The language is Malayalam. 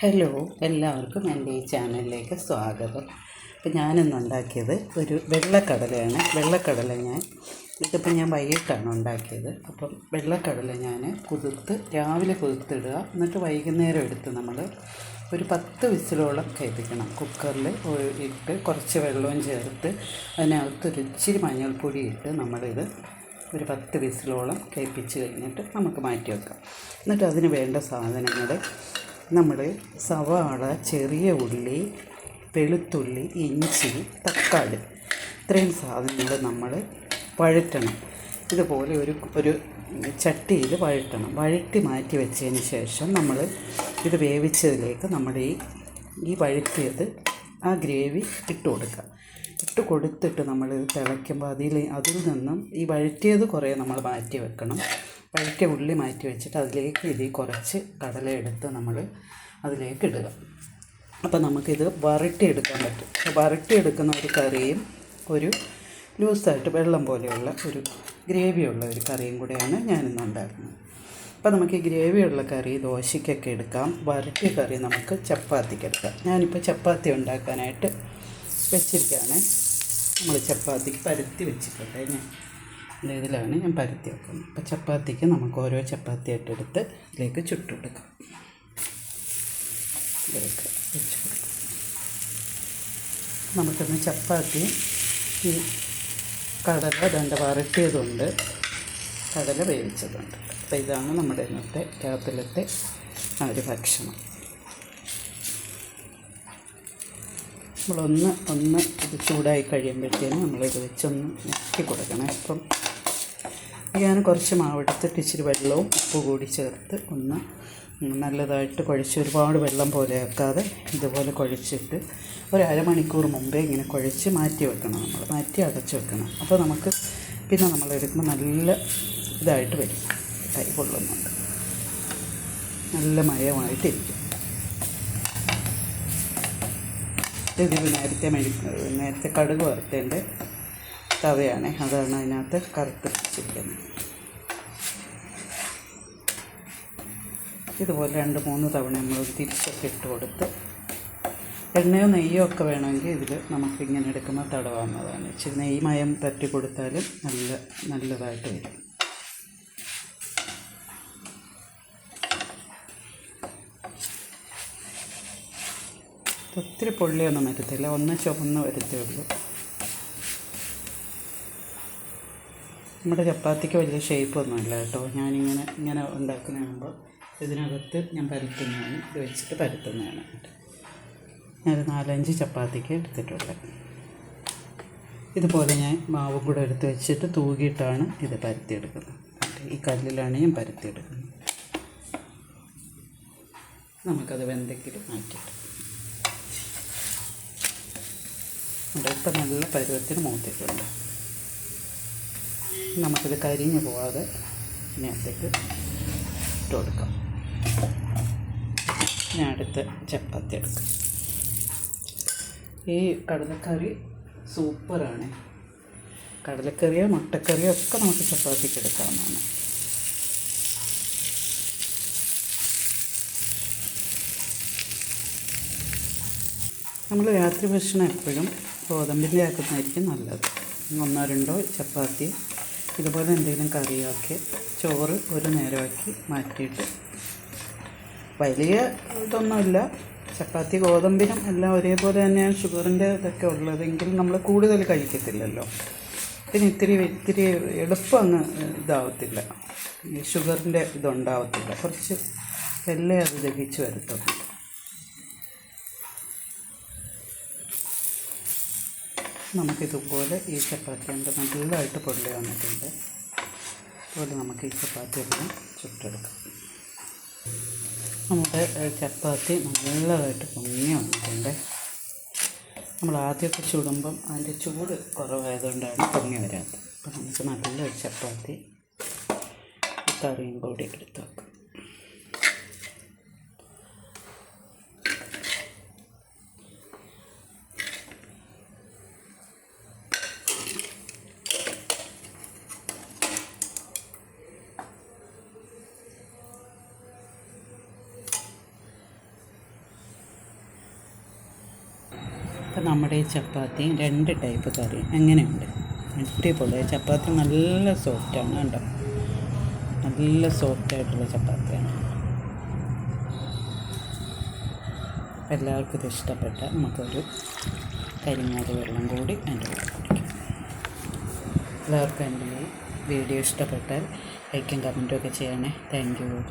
ഹലോ, എല്ലാവർക്കും എൻ്റെ ഈ ചാനലിലേക്ക് സ്വാഗതം. അപ്പോൾ ഞാനിന്ന് ഉണ്ടാക്കിയത് ഒരു വെള്ളക്കടലയാണ്. വെള്ളക്കടല ഇതിപ്പോൾ ഞാൻ വൈകിട്ടാണ് ഉണ്ടാക്കിയത്. അപ്പം വെള്ളക്കടല ഞാൻ രാവിലെ കുതിർത്തിടുക, എന്നിട്ട് വൈകുന്നേരം എടുത്ത് നമ്മൾ ഒരു 10 വിസിലോളം കേൾപ്പിക്കണം. കുക്കറിൽ ഇട്ട് കുറച്ച് വെള്ളവും ചേർത്ത് അതിനകത്ത് ഇച്ചിരി മഞ്ഞൾപ്പൊടി ഇട്ട് നമ്മളിത് ഒരു 10 വിസിലോളം കേൾപ്പിച്ച് കഴിഞ്ഞിട്ട് നമുക്ക് മാറ്റി വെക്കാം. എന്നിട്ട് അതിന് വേണ്ട സാധനങ്ങൾ നമ്മൾ സവാള, ചെറിയ ഉള്ളി, വെളുത്തുള്ളി, ഇഞ്ചി, തക്കാളി, ഇത്രയും സാധനങ്ങൾ നമ്മൾ വഴറ്റണം. ഇതുപോലെ ഒരു ചട്ടിയിൽ വഴറ്റണം. വഴറ്റി മാറ്റി വെച്ചതിന് ശേഷം നമ്മൾ ഇത് വേവിച്ചതിലേക്ക് നമ്മുടെ ഈ വഴറ്റിയത് ആ ഗ്രേവി ഇട്ട് കൊടുക്കുക. ഇട്ട് കൊടുത്തിട്ട് നമ്മൾ തിളയ്ക്കുമ്പോൾ അതിൽ നിന്നും ഈ വഴറ്റിയത് കുറേ നമ്മൾ മാറ്റി വെക്കണം. വഴറ്റിയ ഉള്ളി മാറ്റി വെച്ചിട്ട് അതിലേക്ക് കുറച്ച് കടല എടുത്ത് നമ്മൾ അതിലേക്ക് ഇടുക. അപ്പോൾ നമുക്കിത് വരട്ടിയെടുക്കാൻ പറ്റും. വരട്ടിയെടുക്കുന്ന ഒരു കറിയും ഒരു ലൂസായിട്ട് വെള്ളം പോലെയുള്ള ഒരു ഗ്രേവിയുള്ള ഒരു കറിയും കൂടെയാണ് ഞാനിന്ന് ഉണ്ടാക്കുന്നത്. അപ്പോൾ നമുക്ക് ഈ ഗ്രേവിയുള്ള കറി ദോശയ്ക്കൊക്കെ എടുക്കാം. വരട്ടിയ കറി നമുക്ക് ചപ്പാത്തിക്ക് എടുക്കാം. ഞാനിപ്പോൾ ചപ്പാത്തി ഉണ്ടാക്കാനായിട്ട് വെച്ചിരിക്കുകയാണ്. നമ്മൾ ചപ്പാത്തിക്ക് പരത്തി വെച്ചിട്ടുണ്ട്. ഇതിലാണ് ഞാൻ പരത്തി വെക്കുന്നത്. അപ്പോൾ ചപ്പാത്തിക്ക് നമുക്ക് ഓരോ ചപ്പാത്തിയായിട്ട് എടുത്ത് ഇതിലേക്ക് ചുട്ടെടുക്കാം. ഇതിലേക്ക് വെച്ച് കൊടുക്കാം. നമുക്കൊന്ന് ചപ്പാത്തി ഈ കടല വരട്ടിയതുണ്ട്, കടല വേവിച്ചതുണ്ട്. അപ്പോൾ ഇതാണ് നമ്മുടെ ഇന്നത്തെ രാത്രിയിലത്തെ ഒരു ഭക്ഷണം. നമ്മളൊന്ന് ഇത് ചൂടായി കഴിയുമ്പോഴത്തേനും നമ്മളിത് വെച്ചൊന്ന് ഞെക്കി കൊടുക്കണം. അപ്പം ഞാൻ കുറച്ച് മാവെടുത്തിട്ട് ഇച്ചിരി വെള്ളവും ഉപ്പ് കൂടി ചേർത്ത് ഒന്ന് നല്ലതായിട്ട് കുഴച്ച്, ഒരുപാട് വെള്ളം പോലെ ആക്കാതെ ഇതുപോലെ കുഴച്ചിട്ട് ഒരു അരമണിക്കൂർ മുമ്പേ ഇങ്ങനെ കുഴച്ച് മാറ്റി വെക്കണം. മാറ്റി അടച്ച് വെക്കണം. അപ്പോൾ നമുക്ക് പിന്നെ നമ്മളെടുക്കുമ്പോൾ നല്ല ഇതായിട്ട് വരും. കൈ കൊള്ളുന്നുണ്ട്, നല്ല മയമായിട്ടിരിക്കും. ഇത് നേരത്തെ കടുക് വറുത്തേൻ്റെ തവയാണ്, അതാണ് അതിനകത്ത് കറുത്ത് വെച്ചിരിക്കുന്നത്. ഇതുപോലെ 2-3 തവണ നമ്മൾ തിരിച്ചൊക്കെ ഇട്ട് കൊടുത്ത് എണ്ണയോ നെയ്യോ ഒക്കെ വേണമെങ്കിൽ ഇതിൽ നമുക്കിങ്ങനെ എടുക്കുമ്പോൾ തടവാവുന്നതാണ്. ഇച്ചിരി നെയ്യ് മയം തട്ടി കൊടുത്താലും നല്ലതായിട്ട് വരും. ഒത്തിരി പൊള്ളിയൊന്നും വരത്തില്ല, ഒന്ന് ചുവന്ന് വരത്തേ ഉള്ളൂ. നമ്മുടെ ചപ്പാത്തിക്ക് വലിയ ഷേപ്പൊന്നുമില്ല കേട്ടോ. ഇങ്ങനെ ഉണ്ടാക്കുന്നതാകുമ്പോൾ ഇതിനകത്ത് ഞാൻ പരത്തുന്നതാണ്, ഇത് വെച്ചിട്ട് പരത്തുന്നതാണ്. ഞാൻ 4-5 ചപ്പാത്തിക്ക് എടുത്തിട്ടുണ്ട്. ഇതുപോലെ ഞാൻ മാവും കൂടെ എടുത്ത് വെച്ചിട്ട് തൂകിയിട്ടാണ് ഇത് പരത്തിയെടുക്കുന്നത്. ഈ കല്ലിലാണ് ഞാൻ പരത്തിയെടുക്കുന്നത്. നമുക്കത് വെന്തെങ്കിലും മാറ്റിയിടാം. ഇപ്പം നല്ല പരുവത്തിന് മൂത്തിട്ടുണ്ട്. നമുക്കിത് കരിഞ്ഞു പോവാതെ ഇതിനകത്തേക്ക് ഇട്ട് കൊടുക്കാം. ഞാൻ അടുത്ത ചപ്പാത്തി എടുക്കാം. ഈ കടലക്കറി സൂപ്പറാണ്. കടലക്കറിയോ മുട്ടക്കറിയോ ഒക്കെ നമുക്ക് ചപ്പാത്തിക്ക് എടുക്കാവുന്നതാണ്. നമ്മൾ രാത്രി ഭക്ഷണം എപ്പോഴും ഗോതമ്പിൻ്റെ ആക്കുന്നതായിരിക്കും നല്ലത്. 1-2 ചപ്പാത്തി ഇതുപോലെ എന്തെങ്കിലും കറിയാക്കി ചോറ് ഒരു നേരമാക്കി മാറ്റിയിട്ട്, വലിയ ഇതൊന്നുമില്ല. ചപ്പാത്തി ഗോതമ്പിനും എല്ലാം ഒരേപോലെ തന്നെയാണ് ഷുഗറിൻ്റെ ഇതൊക്കെ ഉള്ളതെങ്കിൽ നമ്മൾ കൂടുതൽ കഴിക്കത്തില്ലല്ലോ. പിന്നെ ഇത്തിരി എളുപ്പം അങ്ങ് ഇതാവത്തില്ല, ഈ ഷുഗറിൻ്റെ ഇതുണ്ടാവത്തില്ല. കുറച്ച് എല്ലാം അത് ദഹിച്ച് വരത്തുള്ളൂ. നമുക്കിതുപോലെ ഈ ചപ്പാത്തി കൊണ്ട് നല്ലതായിട്ട് പൊള്ളി വന്നിട്ടുണ്ട്. അതുപോലെ നമുക്ക് ഈ ചപ്പാത്തി എല്ലാം ചുട്ടെടുക്കാം. നമ്മുടെ ചപ്പാത്തി നല്ലതായിട്ട് പൊങ്ങി വന്നിട്ടുണ്ട്. നമ്മൾ ആദ്യമൊക്കെ ചുടുമ്പം അതിൻ്റെ ചൂട് കുറവായതുകൊണ്ടാണ് പൊങ്ങി വരാത്തത്. അപ്പോൾ നമുക്ക് നല്ലൊരു ചപ്പാത്തി കറിയും കൂടി എടുത്ത് വെക്കാം. അപ്പോൾ നമ്മുടെ ഈ ചപ്പാത്തി 2 ടൈപ്പ് കറി എങ്ങനെയുണ്ട്? അടിപൊളി. ചപ്പാത്തി നല്ല സോഫ്റ്റാണ് കേട്ടോ, നല്ല സോഫ്റ്റായിട്ടുള്ള ചപ്പാത്തിയാണ്. എല്ലാവർക്കും ഇത് ഇഷ്ടപ്പെട്ടാൽ നമുക്കൊരു കരിങ്ങാലി വെള്ളം കൂടി എൻ്റെ കൂടെ കുടിക്കാം. എല്ലാവർക്കും എൻ്റെ ഈ വീഡിയോ ഇഷ്ടപ്പെട്ടാൽ ലൈക്കും കമൻറ്റും ഒക്കെ ചെയ്യണേ. Thank you.